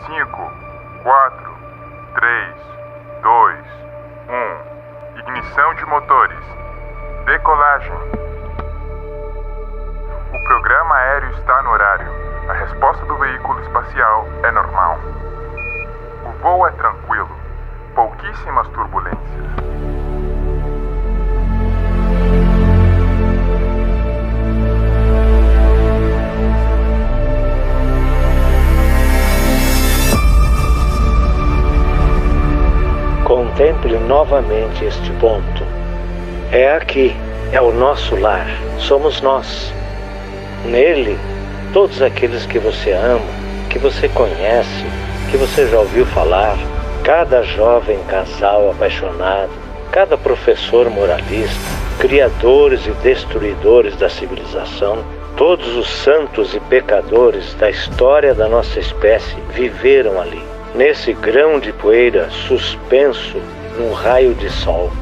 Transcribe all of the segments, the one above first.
5, 4, 3, 2, 1. Ignição de motores. Decolagem. O programa aéreo está no horário. A resposta do veículo espacial é normal. O voo é tranquilo. Pouquíssimas turbulências. Contemple novamente este ponto. É aqui, é o nosso lar, somos nós. Nele, todos aqueles que você ama, que você conhece, que você já ouviu falar, cada jovem casal apaixonado, cada professor moralista, criadores e destruidores da civilização, todos os santos e pecadores da história da nossa espécie viveram ali, nesse grão de poeira suspenso num raio de sol.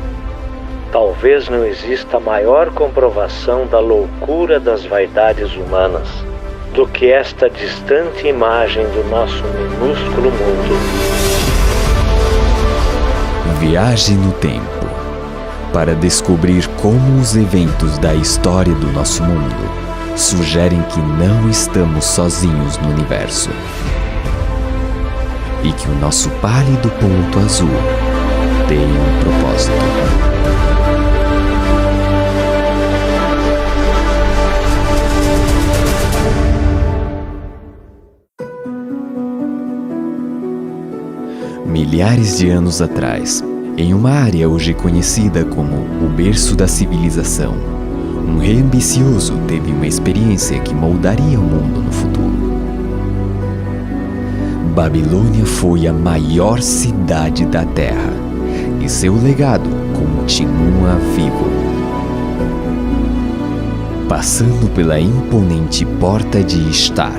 Talvez não exista maior comprovação da loucura das vaidades humanas do que esta distante imagem do nosso minúsculo mundo. Viaje no tempo para descobrir como os eventos da história do nosso mundo sugerem que não estamos sozinhos no universo e que o nosso pálido ponto azul tem um propósito. Milhares de anos atrás, em uma área hoje conhecida como o berço da civilização, um rei ambicioso teve uma experiência que moldaria o mundo no futuro. Babilônia foi a maior cidade da Terra e seu legado continua vivo. Passando pela imponente Porta de Ishtar,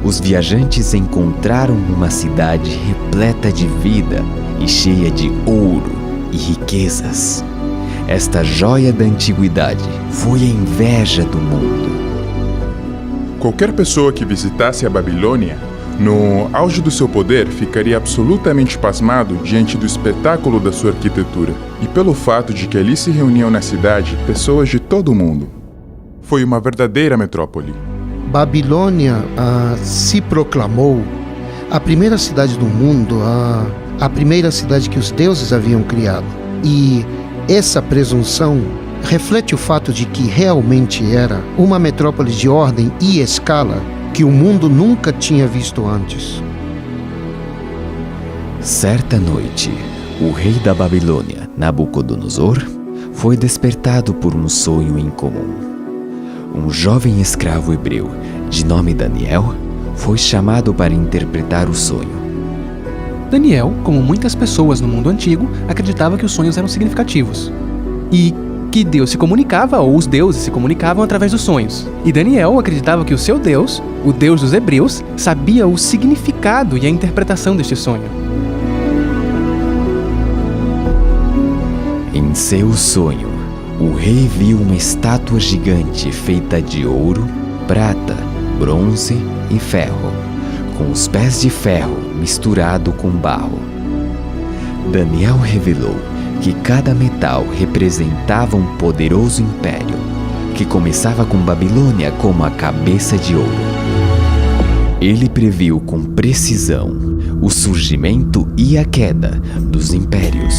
os viajantes encontraram uma cidade repleta de vida e cheia de ouro e riquezas. Esta joia da antiguidade foi a inveja do mundo. Qualquer pessoa que visitasse a Babilônia, no auge do seu poder, ficaria absolutamente pasmado diante do espetáculo da sua arquitetura e pelo fato de que ali se reuniam na cidade pessoas de todo o mundo. Foi uma verdadeira metrópole. Babilônia se proclamou a primeira cidade do mundo, a primeira cidade que os deuses haviam criado. E essa presunção reflete o fato de que realmente era uma metrópole de ordem e escala que o mundo nunca tinha visto antes. Certa noite, o rei da Babilônia, Nabucodonosor, foi despertado por um sonho incomum. Um jovem escravo hebreu, de nome Daniel, foi chamado para interpretar o sonho. Daniel, como muitas pessoas no mundo antigo, acreditava que os sonhos eram significativos e que Deus se comunicava, ou os deuses se comunicavam através dos sonhos. E Daniel acreditava que o seu Deus, o Deus dos hebreus, sabia o significado e a interpretação deste sonho. Em seu sonho, o rei viu uma estátua gigante feita de ouro, prata, bronze e ferro, com os pés de ferro misturado com barro. Daniel revelou que cada metal representava um poderoso império, que começava com Babilônia como a cabeça de ouro. Ele previu com precisão o surgimento e a queda dos impérios.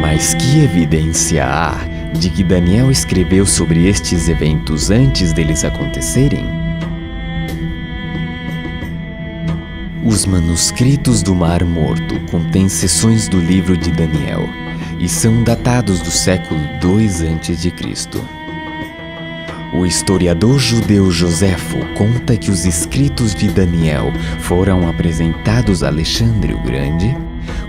Mas que evidência há de que Daniel escreveu sobre estes eventos antes deles acontecerem? Os manuscritos do Mar Morto contêm seções do livro de Daniel e são datados do século II a.C. O historiador judeu Joséfo conta que os escritos de Daniel foram apresentados a Alexandre o Grande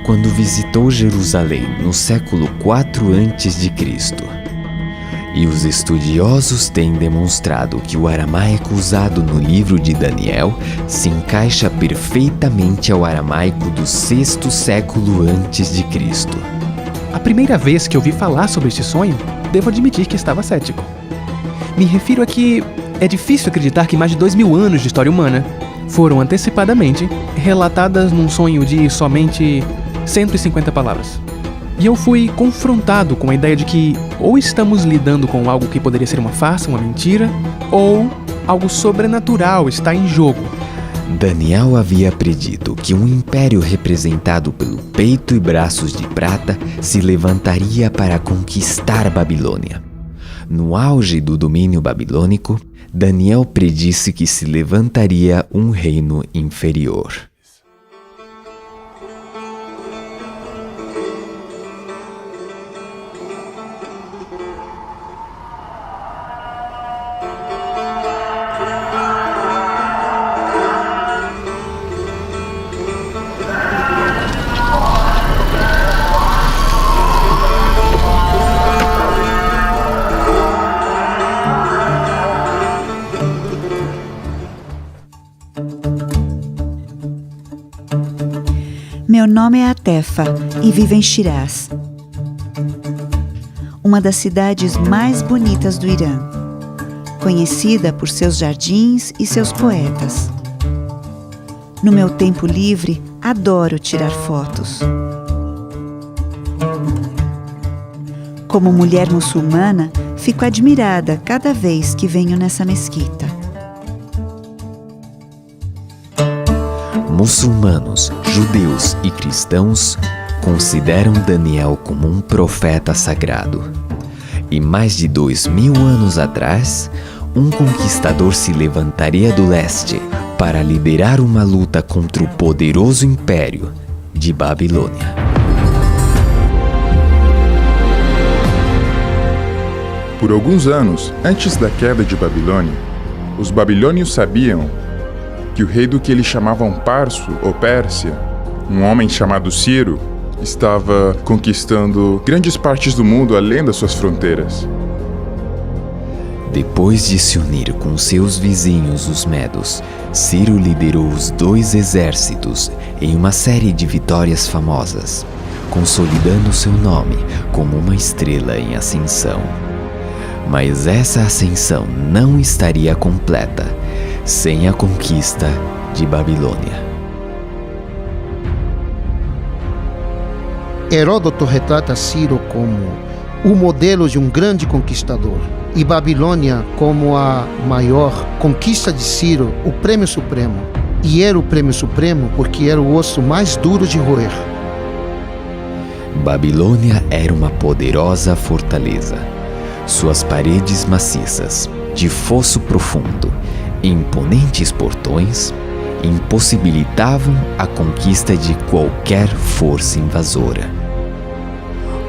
quando visitou Jerusalém no século IV a.C. E os estudiosos têm demonstrado que o aramaico usado no livro de Daniel se encaixa perfeitamente ao aramaico do VI século a.C. A primeira vez que ouvi falar sobre este sonho, devo admitir que estava cético. Me refiro a que É difícil acreditar que mais de 2000 anos de história humana foram antecipadamente relatadas num sonho de somente 150 palavras. E eu fui confrontado com a ideia de que ou estamos lidando com algo que poderia ser uma farsa, uma mentira, ou algo sobrenatural está em jogo. Daniel havia predito que um império representado pelo peito e braços de prata se levantaria para conquistar Babilônia. No auge do domínio babilônico, Daniel predisse que se levantaria um reino inferior. Meu nome é Atefa e vivo em Shiraz, uma das cidades mais bonitas do Irã, conhecida por seus jardins e seus poetas. No meu tempo livre, adoro tirar fotos. Como mulher muçulmana, fico admirada cada vez que venho nessa mesquita. Muçulmanos, judeus e cristãos consideram Daniel como um profeta sagrado. E mais de 2000 anos atrás, um conquistador se levantaria do leste para liderar uma luta contra o poderoso império de Babilônia. Por alguns anos antes da queda de Babilônia, os babilônios sabiam que o rei do que eles chamavam Parso ou Pérsia, um homem chamado Ciro, estava conquistando grandes partes do mundo além das suas fronteiras. Depois de se unir com seus vizinhos, os medos, Ciro liderou os 2 exércitos em uma série de vitórias famosas, consolidando seu nome como uma estrela em ascensão. Mas essa ascensão não estaria completa sem a conquista de Babilônia. Heródoto retrata Ciro como o modelo de um grande conquistador e Babilônia como a maior conquista de Ciro, o prêmio supremo. E era o prêmio supremo porque era o osso mais duro de roer. Babilônia era uma poderosa fortaleza. Suas paredes maciças, de fosso profundo e imponentes portões impossibilitavam a conquista de qualquer força invasora.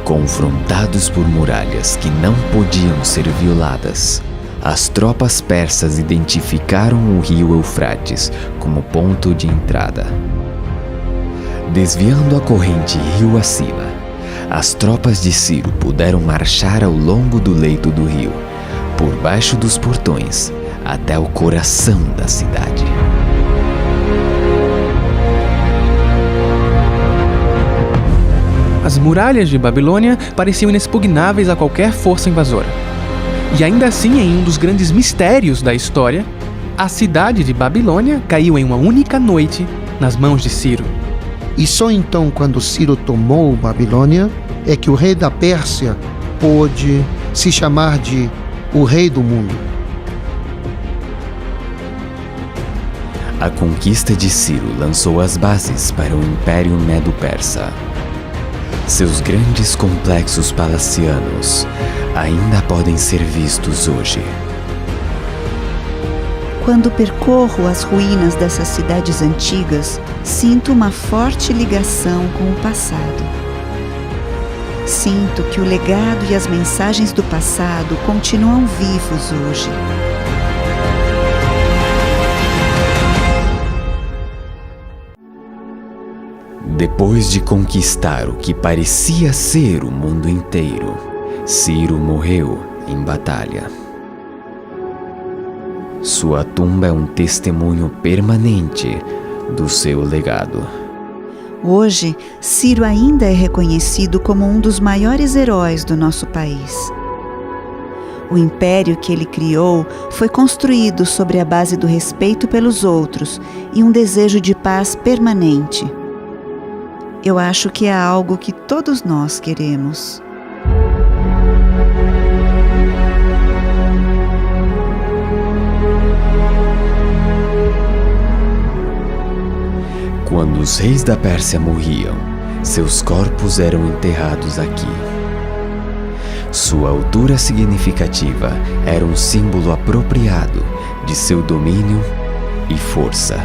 Confrontados por muralhas que não podiam ser violadas, as tropas persas identificaram o rio Eufrates como ponto de entrada. Desviando a corrente rio acima, as tropas de Ciro puderam marchar ao longo do leito do rio, por baixo dos portões, até o coração da cidade. As muralhas de Babilônia pareciam inexpugnáveis a qualquer força invasora. E ainda assim, em um dos grandes mistérios da história, a cidade de Babilônia caiu em uma única noite nas mãos de Ciro. E só então, quando Ciro tomou Babilônia, é que o rei da Pérsia pôde se chamar de o rei do mundo. A conquista de Ciro lançou as bases para o Império Medo-Persa. Seus grandes complexos palacianos ainda podem ser vistos hoje. Quando percorro as ruínas dessas cidades antigas, sinto uma forte ligação com o passado. Sinto que o legado e as mensagens do passado continuam vivos hoje. Depois de conquistar o que parecia ser o mundo inteiro, Ciro morreu em batalha. Sua tumba é um testemunho permanente do seu legado. Hoje, Ciro ainda é reconhecido como um dos maiores heróis do nosso país. O império que ele criou foi construído sobre a base do respeito pelos outros e um desejo de paz permanente. Eu acho que é algo que todos nós queremos. Quando os reis da Pérsia morriam, seus corpos eram enterrados aqui. Sua altura significativa era um símbolo apropriado de seu domínio e força.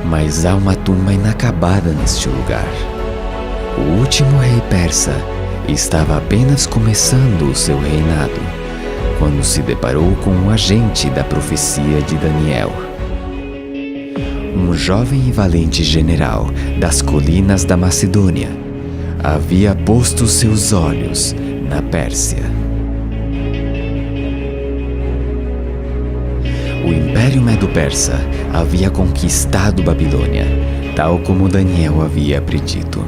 Mas há uma tumba inacabada neste lugar. O último rei persa estava apenas começando o seu reinado, quando se deparou com um agente da profecia de Daniel. Um jovem e valente general das colinas da Macedônia havia posto seus olhos na Pérsia. O Império Medo-Persa havia conquistado Babilônia, tal como Daniel havia predito.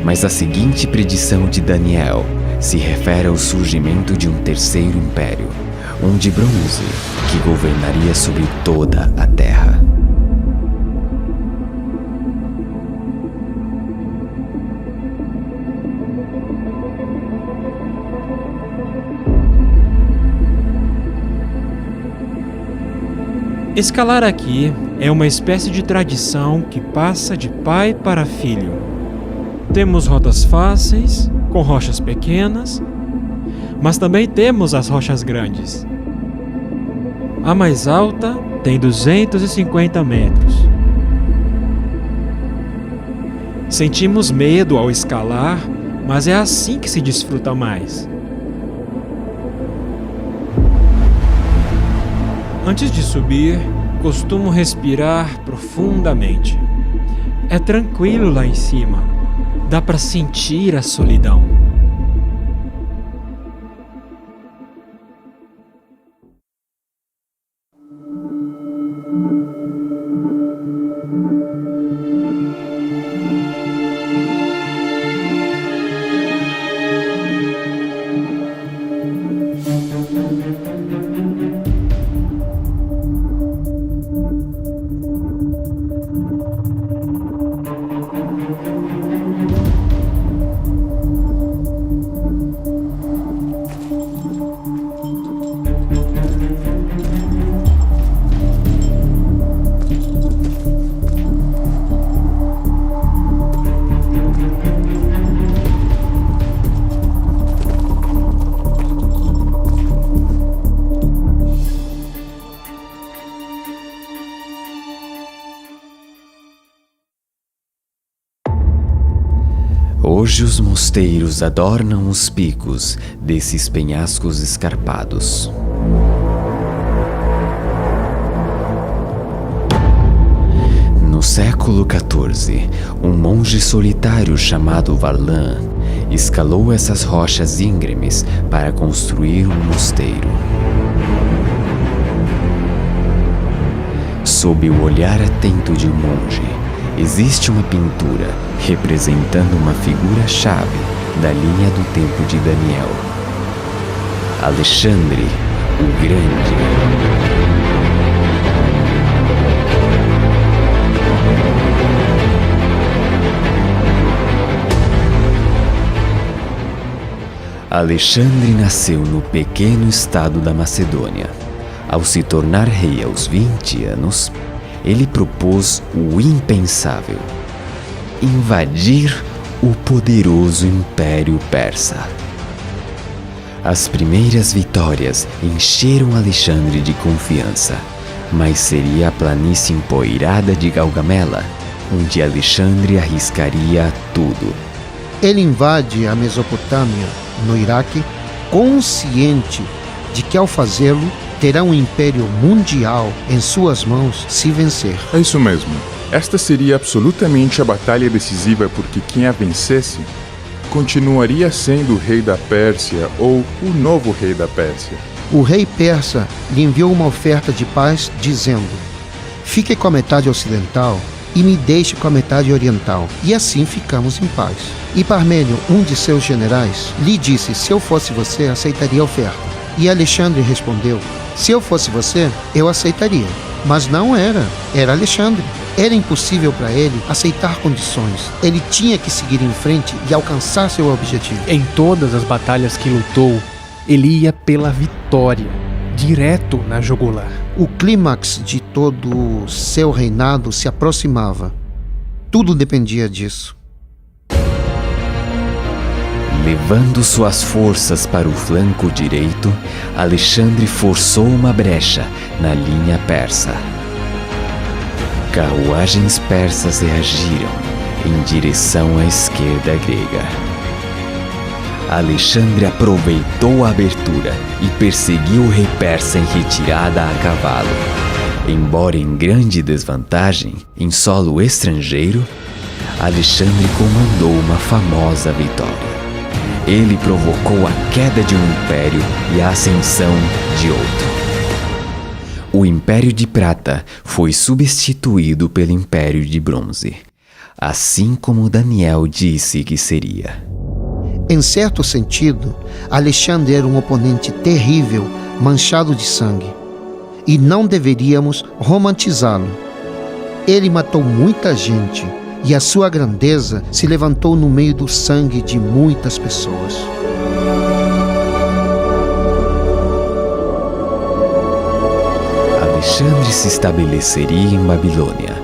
Mas a seguinte predição de Daniel se refere ao surgimento de um terceiro império, um de bronze, que governaria sobre toda a terra. Escalar aqui é uma espécie de tradição que passa de pai para filho. Temos rotas fáceis, com rochas pequenas, mas também temos as rochas grandes. A mais alta tem 250 metros. Sentimos medo ao escalar, mas é assim que se desfruta mais. Antes de subir, costumo respirar profundamente. É tranquilo lá em cima. Dá para sentir a solidão. Hoje os mosteiros adornam os picos desses penhascos escarpados. No século XIV, um monge solitário chamado Varlan escalou essas rochas íngremes para construir um mosteiro. Sob o olhar atento de um monge, existe uma pintura representando uma figura-chave da linha do tempo de Daniel: Alexandre o Grande. Alexandre nasceu no pequeno estado da Macedônia. Ao se tornar rei aos 20 anos, ele propôs o impensável: invadir o poderoso Império Persa. As primeiras vitórias encheram Alexandre de confiança, mas seria a planície empoeirada de Gaugamela onde Alexandre arriscaria tudo. Ele invade a Mesopotâmia, no Iraque, consciente de que ao fazê-lo terá um império mundial em suas mãos se vencer. É isso mesmo. Esta seria absolutamente a batalha decisiva, porque quem a vencesse continuaria sendo o rei da Pérsia ou o novo rei da Pérsia. O rei persa lhe enviou uma oferta de paz, dizendo: fique com a metade ocidental e me deixe com a metade oriental, e assim ficamos em paz. E Parmênio, um de seus generais, lhe disse: se eu fosse você, aceitaria a oferta. E Alexandre respondeu: se eu fosse você, eu aceitaria. Mas não era Alexandre. Era impossível para ele aceitar condições. Ele tinha que seguir em frente e alcançar seu objetivo. Em todas as batalhas que lutou, ele ia pela vitória, direto na jugular. O clímax de todo o seu reinado se aproximava. Tudo dependia disso. Levando suas forças para o flanco direito, Alexandre forçou uma brecha na linha persa. Carruagens persas reagiram em direção à esquerda grega. Alexandre aproveitou a abertura e perseguiu o rei persa em retirada a cavalo. Embora em grande desvantagem, em solo estrangeiro, Alexandre comandou uma famosa vitória. Ele provocou a queda de um império e a ascensão de outro. O Império de Prata foi substituído pelo Império de Bronze, assim como Daniel disse que seria. Em certo sentido, Alexandre era um oponente terrível, manchado de sangue, e não deveríamos romantizá-lo. Ele matou muita gente, e a sua grandeza se levantou no meio do sangue de muitas pessoas. Alexandre se estabeleceria em Babilônia,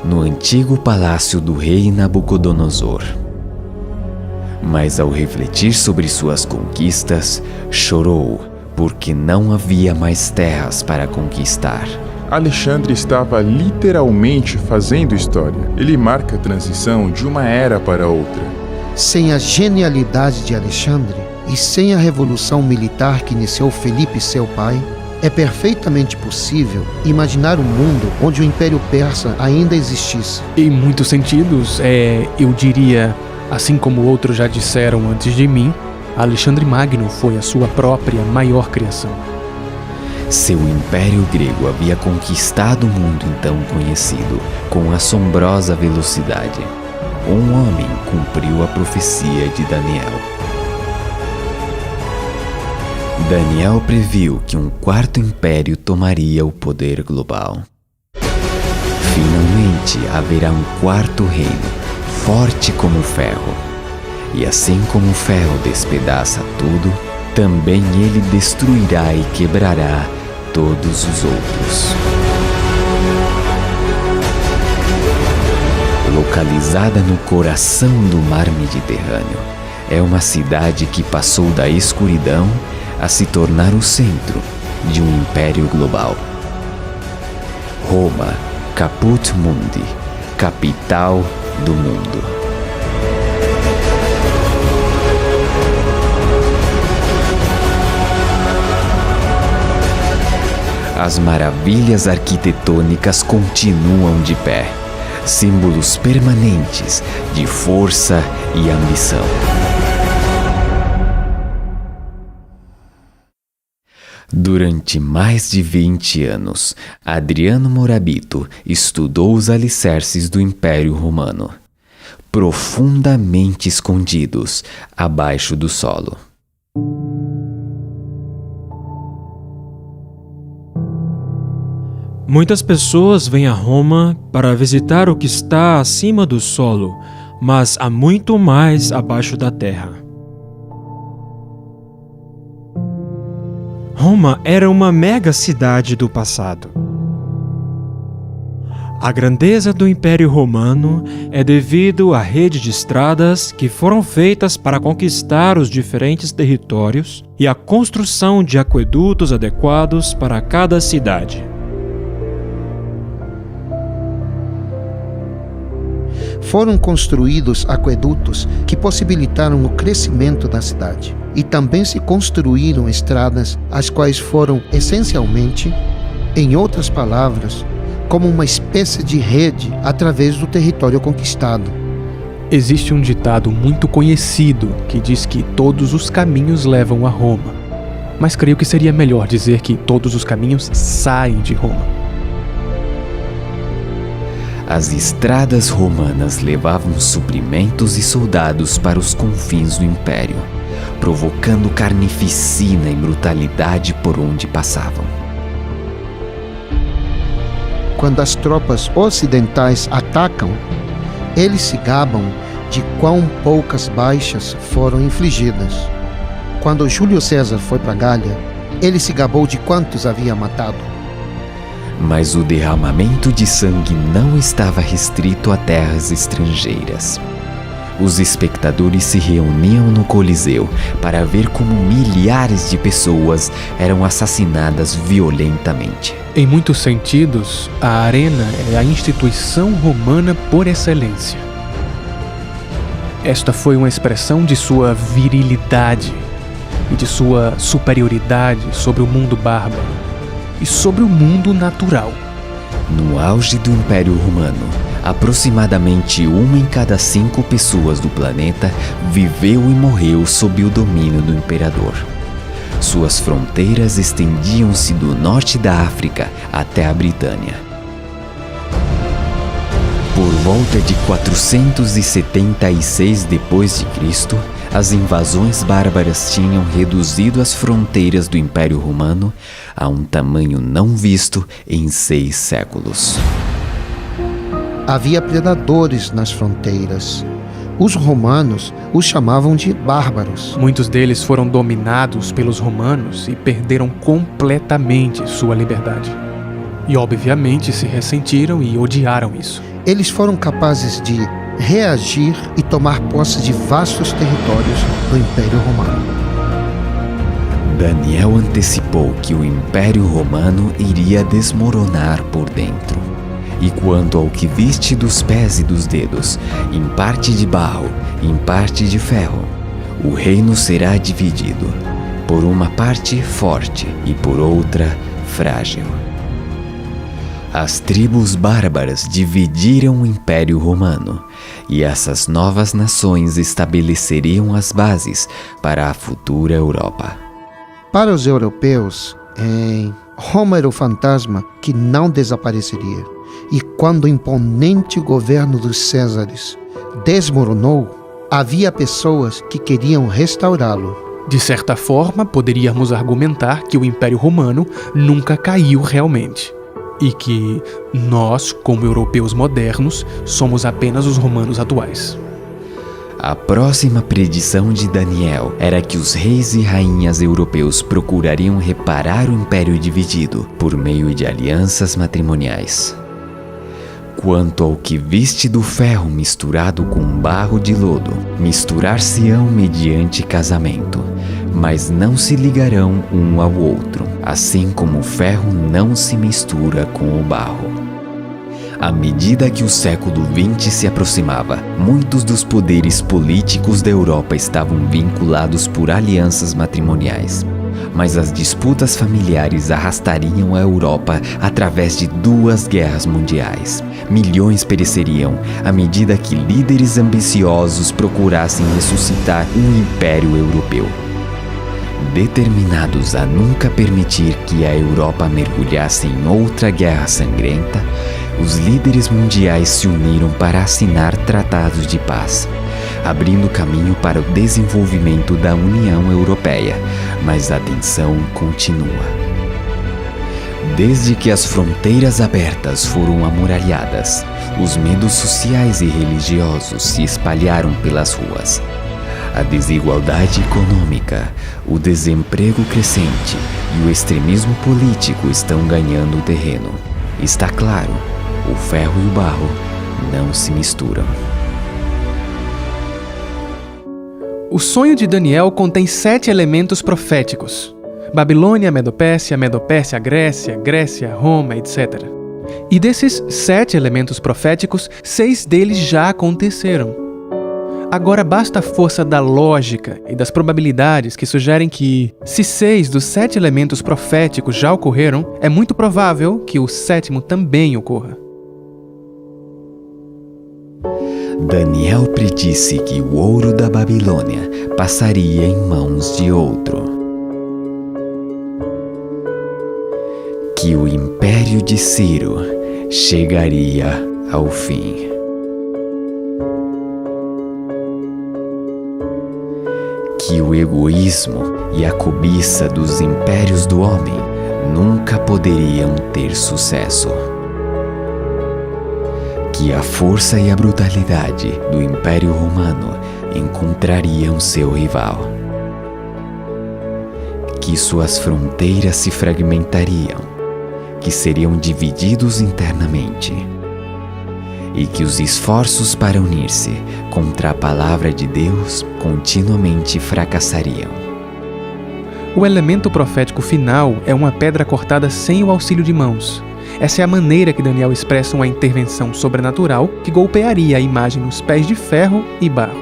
no antigo palácio do rei Nabucodonosor. Mas ao refletir sobre suas conquistas, chorou, porque não havia mais terras para conquistar. Alexandre estava literalmente fazendo história. Ele marca a transição de uma era para outra. Sem a genialidade de Alexandre e sem a revolução militar que iniciou Felipe, seu pai, é perfeitamente possível imaginar um mundo onde o Império Persa ainda existisse. Em muitos sentidos, eu diria, assim como outros já disseram antes de mim, Alexandre Magno foi a sua própria maior criação. Seu império grego havia conquistado o mundo então conhecido com assombrosa velocidade. Um homem cumpriu a profecia de Daniel. Daniel previu que um quarto império tomaria o poder global. Finalmente haverá um quarto reino, forte como o ferro. E assim como o ferro despedaça tudo, também ele destruirá e quebrará todos os outros. Localizada no coração do mar Mediterrâneo, é uma cidade que passou da escuridão a se tornar o centro de um império global. Roma, Caput Mundi, capital do mundo. As maravilhas arquitetônicas continuam de pé, símbolos permanentes de força e ambição. Durante mais de 20 anos, Adriano Morabito estudou os alicerces do Império Romano, profundamente escondidos abaixo do solo. Muitas pessoas vêm a Roma para visitar o que está acima do solo, mas há muito mais abaixo da terra. Roma era uma mega cidade do passado. A grandeza do Império Romano é devido à rede de estradas que foram feitas para conquistar os diferentes territórios e à construção de aquedutos adequados para cada cidade. Foram construídos aquedutos que possibilitaram o crescimento da cidade. E também se construíram estradas, as quais foram essencialmente, em outras palavras, como uma espécie de rede através do território conquistado. Existe um ditado muito conhecido que diz que todos os caminhos levam a Roma. Mas creio que seria melhor dizer que todos os caminhos saem de Roma. As estradas romanas levavam suprimentos e soldados para os confins do império, provocando carnificina e brutalidade por onde passavam. Quando as tropas ocidentais atacam, eles se gabam de quão poucas baixas foram infligidas. Quando Júlio César foi para Gália, ele se gabou de quantos havia matado. Mas o derramamento de sangue não estava restrito a terras estrangeiras. Os espectadores se reuniam no Coliseu para ver como milhares de pessoas eram assassinadas violentamente. Em muitos sentidos, a arena é a instituição romana por excelência. Esta foi uma expressão de sua virilidade e de sua superioridade sobre o mundo bárbaro e sobre o mundo natural. No auge do Império Romano, aproximadamente 1 em cada 5 pessoas do planeta viveu e morreu sob o domínio do imperador. Suas fronteiras estendiam-se do norte da África até a Britânia. Por volta de 476 d.C., as invasões bárbaras tinham reduzido as fronteiras do Império Romano a um tamanho não visto em 6 séculos. Havia predadores nas fronteiras. Os romanos os chamavam de bárbaros. Muitos deles foram dominados pelos romanos e perderam completamente sua liberdade. E obviamente se ressentiram e odiaram isso. Eles foram capazes de reagir e tomar posse de vastos territórios do Império Romano. Daniel antecipou que o Império Romano iria desmoronar por dentro. E quanto ao que viste dos pés e dos dedos, em parte de barro, em parte de ferro, o reino será dividido, por uma parte forte e por outra frágil. As tribos bárbaras dividiram o Império Romano, e essas novas nações estabeleceriam as bases para a futura Europa. Para os europeus, Roma era o fantasma que não desapareceria. E quando o imponente governo dos Césares desmoronou, havia pessoas que queriam restaurá-lo. De certa forma, poderíamos argumentar que o Império Romano nunca caiu realmente. E que nós, como europeus modernos, somos apenas os romanos atuais. A próxima predição de Daniel era que os reis e rainhas europeus procurariam reparar o império dividido por meio de alianças matrimoniais. Quanto ao que viste do ferro misturado com barro de lodo, misturar-se-ão mediante casamento, mas não se ligarão um ao outro, assim como o ferro não se mistura com o barro. À medida que o século XX se aproximava, muitos dos poderes políticos da Europa estavam vinculados por alianças matrimoniais. Mas as disputas familiares arrastariam a Europa através de 2 guerras mundiais. Milhões pereceriam à medida que líderes ambiciosos procurassem ressuscitar um império europeu. Determinados a nunca permitir que a Europa mergulhasse em outra guerra sangrenta, os líderes mundiais se uniram para assinar tratados de paz, abrindo caminho para o desenvolvimento da União Europeia, mas a tensão continua. Desde que as fronteiras abertas foram amuralhadas, os medos sociais e religiosos se espalharam pelas ruas. A desigualdade econômica, o desemprego crescente e o extremismo político estão ganhando terreno. Está claro, o ferro e o barro não se misturam. O sonho de Daniel contém 7 elementos proféticos: Babilônia, Medopérsia, Medopérsia, Grécia, Grécia, Roma, etc. E desses 7 elementos proféticos, 6 deles já aconteceram. Agora basta a força da lógica e das probabilidades que sugerem que, se 6 dos 7 elementos proféticos já ocorreram, é muito provável que o 7º também ocorra. Daniel predisse que o ouro da Babilônia passaria em mãos de outro. Que o império de Ciro chegaria ao fim. Que o egoísmo e a cobiça dos impérios do homem nunca poderiam ter sucesso. Que a força e a brutalidade do Império Romano encontrariam seu rival. Que suas fronteiras se fragmentariam, que seriam divididos internamente, e que os esforços para unir-se contra a palavra de Deus continuamente fracassariam. O elemento profético final é uma pedra cortada sem o auxílio de mãos. Essa é a maneira que Daniel expressa uma intervenção sobrenatural que golpearia a imagem nos pés de ferro e barro.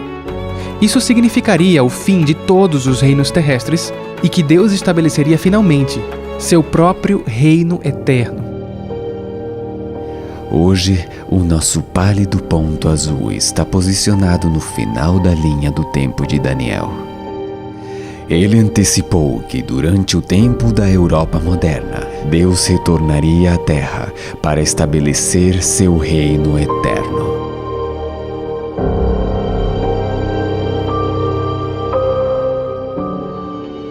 Isso significaria o fim de todos os reinos terrestres e que Deus estabeleceria finalmente seu próprio reino eterno. Hoje, o nosso pálido ponto azul está posicionado no final da linha do tempo de Daniel. Ele antecipou que durante o tempo da Europa moderna, Deus retornaria à Terra para estabelecer seu reino eterno.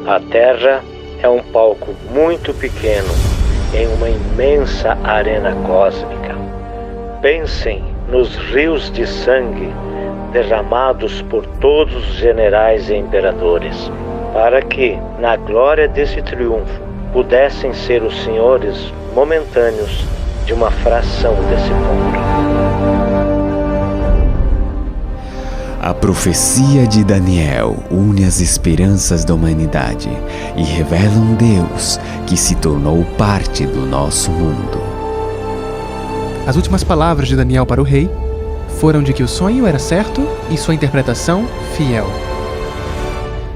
A Terra é um palco muito pequeno em uma imensa arena cósmica. Pensem nos rios de sangue derramados por todos os generais e imperadores, para que, na glória desse triunfo, pudessem ser os senhores momentâneos de uma fração desse mundo. A profecia de Daniel une as esperanças da humanidade e revela um Deus que se tornou parte do nosso mundo. As últimas palavras de Daniel para o rei foram de que o sonho era certo e sua interpretação fiel.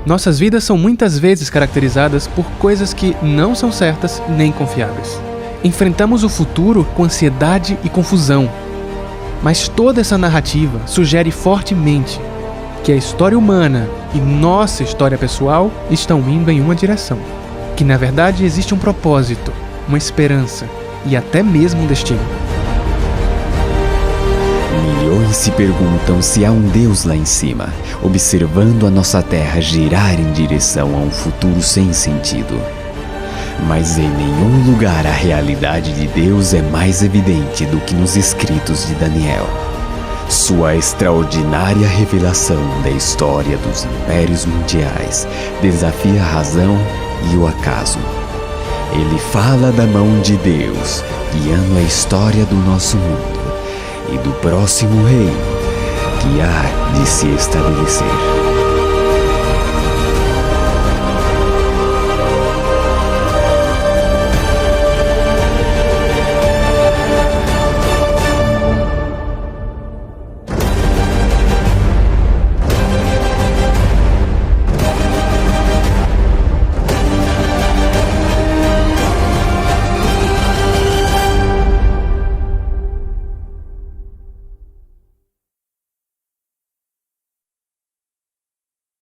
Nossas vidas são muitas vezes caracterizadas por coisas que não são certas nem confiáveis. Enfrentamos o futuro com ansiedade e confusão. Mas toda essa narrativa sugere fortemente que a história humana e nossa história pessoal estão indo em uma direção. Que na verdade existe um propósito, uma esperança e até mesmo um destino. Milhões se perguntam se há um Deus lá em cima, observando a nossa terra girar em direção a um futuro sem sentido. Mas em nenhum lugar a realidade de Deus é mais evidente do que nos escritos de Daniel. Sua extraordinária revelação da história dos impérios mundiais desafia a razão e o acaso. Ele fala da mão de Deus, guiando a história do nosso mundo e do próximo reino que há de se estabelecer.